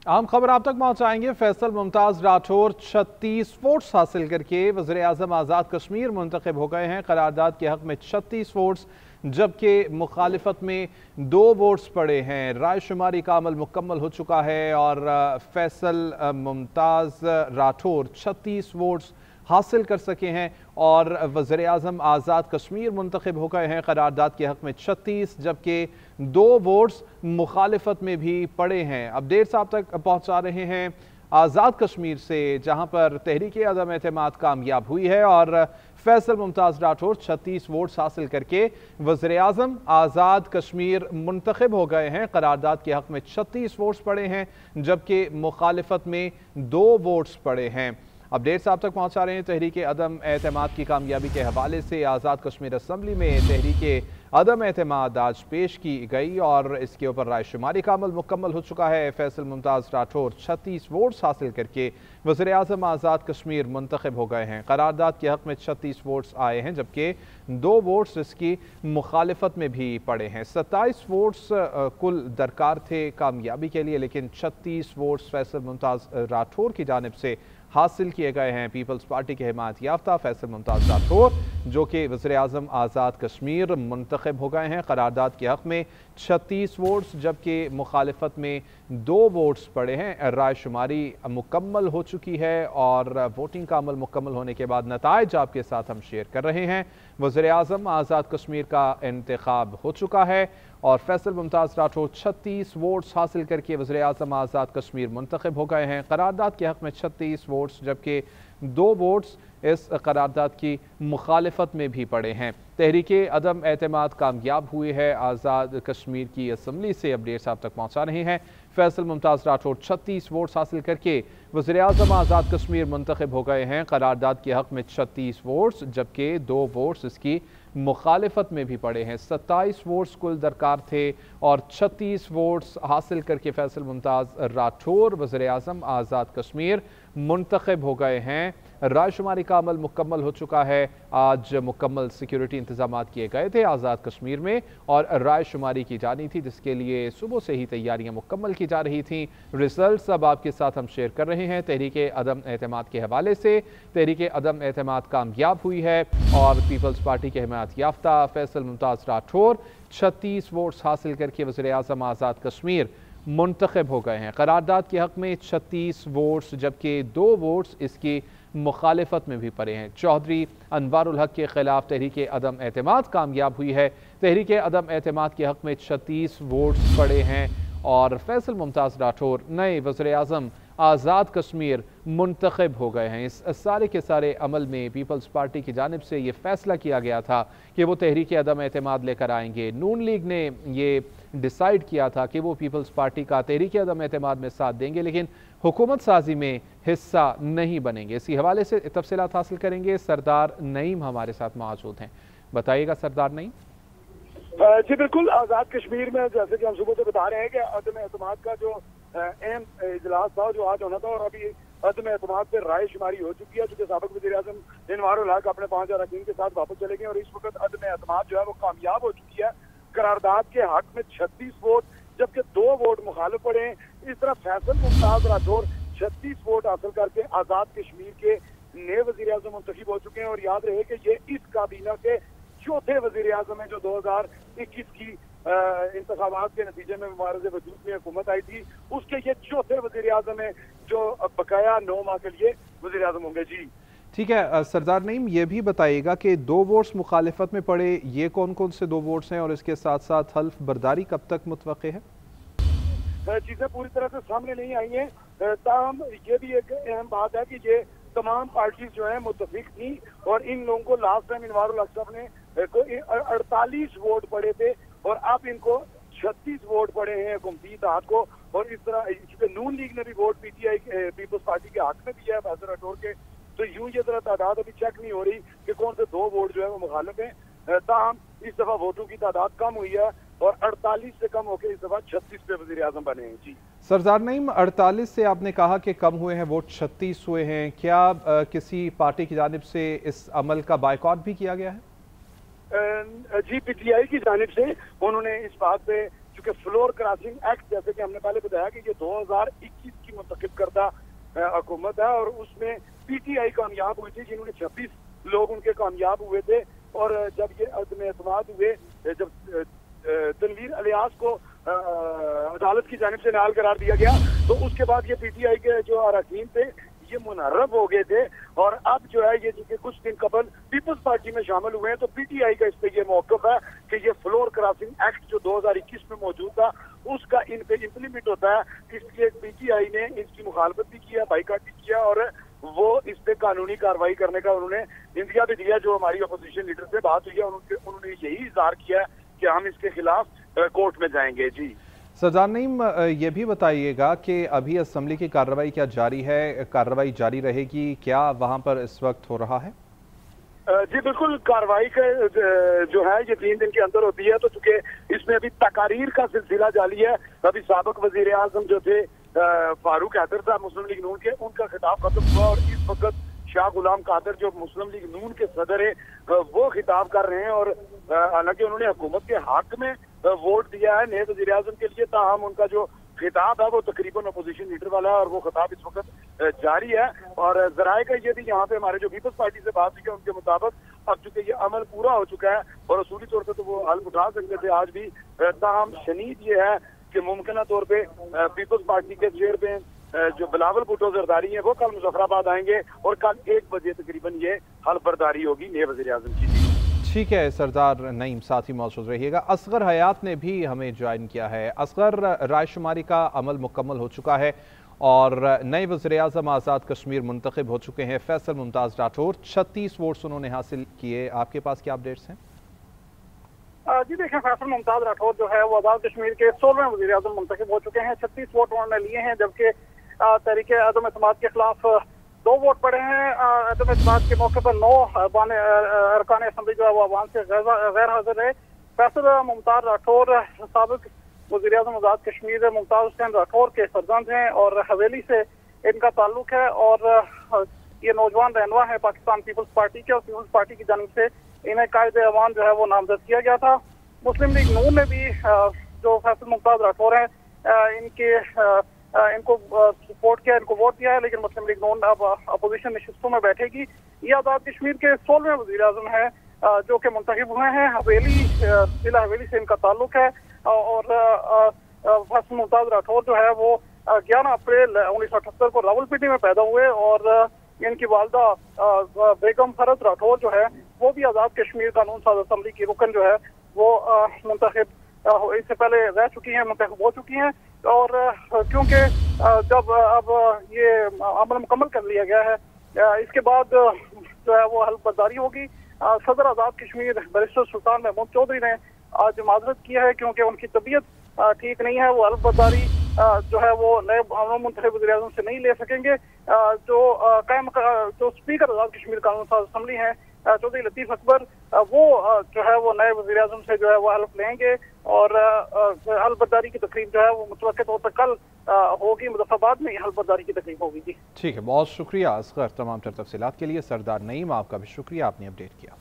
अहम खबर आप तक पहुंचाएंगे। फैसल मुमताज राठौर 36 वोट्स हासिल करके वज़ीर आज़म आज़ाद कश्मीर मुंतखब हो गए हैं। करारदाद के हक में 36 वोट्स जबकि मुखालिफत में 2 वोट्स पड़े हैं। राय शुमारी का अमल मुकम्मल हो चुका है और फैसल मुमताज राठौर 36 वोट्स हासिल कर सके हैं और वज़ीर आज़म आज़ाद कश्मीर मुंतखब हो गए हैं। करारदाद के हक में 36 जबकि 2 वोट्स मुखालिफत में भी पड़े हैं। अपडेट्स आप तक पहुंचा रहे हैं आज़ाद कश्मीर से, जहां पर तहरीक अदम एतमाद कामयाब हुई है और फैसल मुमताज राठौर 36 वोट्स हासिल करके वज़ीर आज़म आज़ाद कश्मीर मुंतखब हो गए हैं। करारदाद के हक में 36 वोट्स पड़े हैं जबकि मुखालिफत में 2 वोट्स पड़े हैं। अपडेट्स आप तक पहुंचा रहे हैं तहरीक अदम एतमाद की कामयाबी के हवाले से। आज़ाद कश्मीर असम्बली में तहरीक अदम एतमाद आज पेश की गई और इसके ऊपर राय शुमारी का अमल मुकम्मल हो चुका है। फैसल मुमताज राठौर 36 वोट्स हासिल करके वज़ीर आज़म आज़ाद कश्मीर मुंतखब हो गए हैं। करारदाद के हक में 36 वोट्स आए हैं जबकि 2 वोट्स इसकी मुखालिफत में भी पड़े हैं। 27 वोट्स कुल दरकार थे कामयाबी के लिए, लेकिन 36 वोट्स फैसल मुमताज राठौर की जानिब से हासिल किए गए हैं। पीपल्स पार्टी के हिमायत याफ्ता फैसल मुमताज राठौर जो कि वज़ीर आज़म आज़ाद कश्मीर मुंतखब हो गए हैं। करारदाद के हक में 36 वोट्स जबकि मुखालिफत में 2 वोट्स पड़े हैं। राय शुमारी मुकम्मल हो चुकी है और वोटिंग का अमल मुकम्मल होने के बाद नताइज आपके साथ हम शेयर कर रहे हैं। वज़ीर आज़म आज़ाद कश्मीर का इंतखाब हो चुका है और फैसल मुमताज राठौर 36 वोट्स हासिल करके वज़ीर आज़म आज़ाद कश्मीर मुंतखब हो गए हैं। करारदाद के हक में 36 वोट्स जबकि 2 वोट्स इस करारदाद की मुखालिफत में भी पड़े हैं। तहरीक अदम एतमाद कामयाब हुई है। आज़ाद कश्मीर की असम्बली से अपडेट्स आप तक पहुँचा रहे हैं। फैसल मुमताज राठौर 36 वोट्स हासिल करके वज़ीर आज़म आज़ाद कश्मीर मुंतखब हो गए हैं। करारदाद के हक में 36 वोट्स जबकि 2 वोट्स इसकी मुखालिफत में भी पड़े हैं। 27 वोट्स कुल दरकार थे और 36 वोट्स हासिल करके फैसल मुमताज राठौर वज़ीर आज़म आज़ाद कश्मीर मुंतखब हो गए हैं। राय शुमारी का अमल मुकम्मल हो चुका है। आज मुकम्मल सिक्योरिटी इंतजाम किए गए थे आज़ाद कश्मीर में और राय शुमारी की जानी थी, जिसके लिए सुबह से ही तैयारियां मुकम्मल की जा रही थी। रिजल्ट्स अब आपके साथ हम शेयर कर रहे हैं तहरीक अदम एतमाद के हवाले से। तहरीक अदम एतमाद कामयाब हुई है और पीपल्स पार्टी के हिमायत याफ्ता फैसल मुमताज राठौर 36 वोट्स हासिल करके वज़ीर आज़म आज़ाद कश्मीर मुंतखब हो गए हैं। करारदाद के हक में 36 वोट्स जबकि 2 वोट्स इसकी मुखालिफत में भी पड़े हैं। चौधरी अनवारुल हक के खिलाफ तहरीक अदम एतमाद कामयाब हुई है। तहरीक अदम एतमाद के हक में 36 वोट्स पड़े हैं और फैसल मुमताज राठौर नए वज़ीर आज़म आज़ाद कश्मीर मुंतखब हो गए हैं। इस सारे के सारे अमल में पीपल्स पार्टी की जानिब से ये फैसला किया गया था कि वो तहरीक अदम एतमाद लेकर आएंगे। नून लीग ने ये डिसाइड किया था कि वो पीपल्स पार्टी का तहरीक अदम एतमाद में साथ देंगे, लेकिन हुकूमत साजी में हिस्सा नहीं बनेंगे। इसी हवाले से तफसीलात हासिल करेंगे। सरदार नईम हमारे साथ मौजूद हैं। बताइएगा सरदार नईम। जी बिल्कुल, आज़ाद कश्मीर में जैसे कि हम सुबह से बता रहे हैं कि अदम एतमाद का जो अहम इजलास था जो आज होना था और अभी अदम एतमाद पे राय शुमारी हो चुकी है, चूंकि साबिक वज़ीर आज़म अनवारुल हक अपने 5000 अरकान के साथ वापस चले गए और इस वक्त अदम एतमाद जो है वो कामयाब हो चुकी है। करारदाद के हक में 36 वोट जबकि 2 वोट मुखालिफ पड़े हैं। इस तरह फैसल मुमताज राठौर 36 वोट हासिल करके आज़ाद कश्मीर के नए वज़ीर आज़म मुंतखब हो चुके हैं और याद रहे कि ये इस काबीना के चौथे वज़ीर आज़म है जो 2021 की इंतखाबात के नतीजे में मुबारज़े वजूद में हुकूमत आई थी, उसके ये चौथे वज़ीर आज़म है जो बकाया 9 माह के लिए वज़ीर आज़म होंगे। जी ठीक है सरदार नईम, ये भी बताइएगा कि 2 वोट्स मुखालिफत में पड़े, ये कौन कौन से 2 वोट्स हैं और इसके साथ साथ हल्फ बर्दारी कब तक मुतवक्के है? चीजें पूरी तरह से सामने नहीं आई हैं, ताहम ये भी एक अहम बात है कि ये तमाम पार्टीज जो है मुत्तफिक थी और इन लोगों को लास्ट टाइम अनवारुल हक साहब ने 48 वोट पड़े थे और अब इनको 36 वोट पड़े हैं हुकूमती इत्तेहाद को। और इस तरह चूंकि नून लीग ने भी वोट पीटीआई पीपल्स पार्टी के हक में दिया है फैसल राठौर के, तो यूं ये तरह तादाद अभी चेक नहीं हो रही कि कौन से 2 वोट जो है वो मुखालिफ हैं। ताहम इस दफा वोटों की तादाद कम हुई है और 48 से कम होकर इस दफा 36 पे वज़ीर आज़म बने हैं। जी सरदार नईम, 48 से आपने कहा कि कम हुए हैं वोट, 36 हुए हैं। क्या किसी पार्टी की जानिब से इस अमल का बायकॉट भी किया गया है? जी पीटीआई की जानिब से उन्होंने इस बात पे चूंकि फ्लोर क्रॉसिंग एक्ट जैसे कि हमने पहले बताया कि ये 2021 की मुंतखब करदा हुकूमत है और उसमें पीटीआई कामयाब हुई थी, जिन्होंने 26 लोग उनके कामयाब हुए थे। और जब ये अदम एतमाद हुए, जब तनवीर अलियास को अदालत की जानिब से नाल करार दिया गया, तो उसके बाद ये पीटीआई के जो अरकान थे ये मुनहरफ हो गए थे। और अब जो है ये चूंकि कुछ दिन कबल पीपल्स पार्टी में शामिल हुए हैं, तो पीटीआई का इस पे ये मौक़िफ़ है कि ये फ्लोर क्रॉसिंग एक्ट जो 2021 में मौजूद था उसका इन पे इम्प्लीमेंट होता है। इसलिए पीटीआई ने इसकी मुखालफत भी किया, बाइकाट भी किया और वो इस पे कानूनी कार्रवाई करने का उन्होंने इंडिया भी दिया। जो हमारी अपोजिशन लीडर से बात हुई है उन्होंने यही इज़हार किया है कि हम इसके खिलाफ कोर्ट में जाएंगे। जी सरदार नईम, ये भी बताइएगा कि अभी असम्बली की कार्रवाई क्या जारी है, कार्रवाई जारी रहेगी क्या वहाँ पर इस वक्त हो रहा है? जी बिल्कुल, कार्रवाई का जो है ये 3 दिन के अंदर होती है। तो चूंकि इसमें अभी तकारीर का सिलसिला जारी है, अभी साबिक वजीर आजम जो थे फारूक हैदर साहब मुस्लिम लीग नून के, उनका खिताब खत्म हुआ और इस वक्त शाह गुलाम कादर जो मुस्लिम लीग नून के सदर है वो खिताब कर रहे हैं। और हालांकि उन्होंने हुकूमत के हक में वोट दिया है नए वजीर आजम के लिए, ताहम उनका जो खिताब है वो तकरीबन अपोजिशन लीडर वाला है और वो खिताब इस वक्त जारी है। और जराए का ये भी यहाँ पे हमारे जो पीपल्स पार्टी से बात हुई है उनके मुताबिक अब चूंकि ये अमल पूरा हो चुका है और असूली तौर पर तो वो हल उठा सकते थे आज भी, ताहम शनीद ये है कि मुमकिन तौर पर पीपल्स पार्टी के चेयरमैन जो बिलावल भुट्टो जरदारी है वो कल मुजफ्फराबाद आएंगे और कल 1 बजे तकरीबन ये हल्फ बर्दारी होगी नए वज़ीर आज़म की। ठीक है सरदार नईम, साथ ही मौजूद रहिएगा। असगर हयात ने भी हमें ज्वाइन किया है। असगर, रायशुमारी का अमल मुकम्मल हो चुका है और नए वज़ीर आज़म आज़ाद कश्मीर मुंतखब हो चुके हैं फैसल मुमताज़ राठौर। 36 वोट्स उन्होंने हासिल किए। आपके पास क्या अपडेट्स हैं? जी देखिए, फैसल मुमताज़ राठौर जो है वो आज़ाद कश्मीर के 16वें वज़ीर आज़म मुंतखब हो चुके हैं। 36 वोट उन्होंने लिए हैं, जबकि तहरीके अदम एतमाद के खिलाफ 2 वोट पड़े हैं। अदम एतमाद के मौके पर 9 अरकान असम्बली जो है वो अवाम से गैर हाजिर रहे। फैसल मुमताज़ राठौर साबिक वज़ीर आज़म आज़ाद कश्मीर मुमताज़ हुसैन राठौर के फर्जंद हैं और हवेली से इनका ताल्लुक है और ये नौजवान रहनुमा है पाकिस्तान पीपल्स पार्टी के और पीपल्स पार्टी की जानिब से इन्हें कायदे अवान जो है वो नामजद किया गया था। मुस्लिम लीग नून ने भी जो फैसल मुमताज़ राठौर है इनको सपोर्ट किया, इनको वोट दिया है, लेकिन मुस्लिम लीग नून अब अपोजिशन नशिस्तों में बैठेगी। ये आज़ाद कश्मीर के 16वें वज़ीर आज़म है जो कि मुंतखब हुए हैं। हवेली, जिला हवेली से इनका ताल्लुक है और फैसल मुमताज़ राठौर जो है वो 11 अप्रैल 1978 को रावलपिंडी में पैदा हुए और इनकी वालदा बेगम फरज राठौर जो है वो भी आज़ाद कश्मीर कानून साज असम्बली की रुकन जो है वो मुंतखब इससे पहले रह चुकी हैं, मुंतखब हो चुकी हैं। और क्योंकि जब अब ये अमल मुकम्मल कर लिया गया है, इसके बाद जो है वो हल्फ बर्दारी होगी। सदर आज़ाद कश्मीर बैरिस्टर सुल्तान महमूद चौधरी ने आज माजरत की है क्योंकि उनकी तबीयत ठीक नहीं है। वो हल्फ बर्दारी जो है वो नए मुंतखब वज़ीर आज़म से नहीं ले सकेंगे। जो स्पीकर आज़ाद कश्मीर कानून साज असम्बली हैं चौधरी लतीफ़ अकबर, वो जो है वो नए वज़ीर आज़म से जो है वो हल्फ लेंगे और हल्फ बर्दारी की तकरीब जो है वो मुतवक्किल तौर पर कल होगी। मुजफ्फराबाद में हल्फ बर्दारी की तकरीब होगी। जी ठीक है, बहुत शुक्रिया असगर तमाम तर तफसीलात के लिए। सरदार नईम, आपका भी शुक्रिया, आपने अपडेट किया।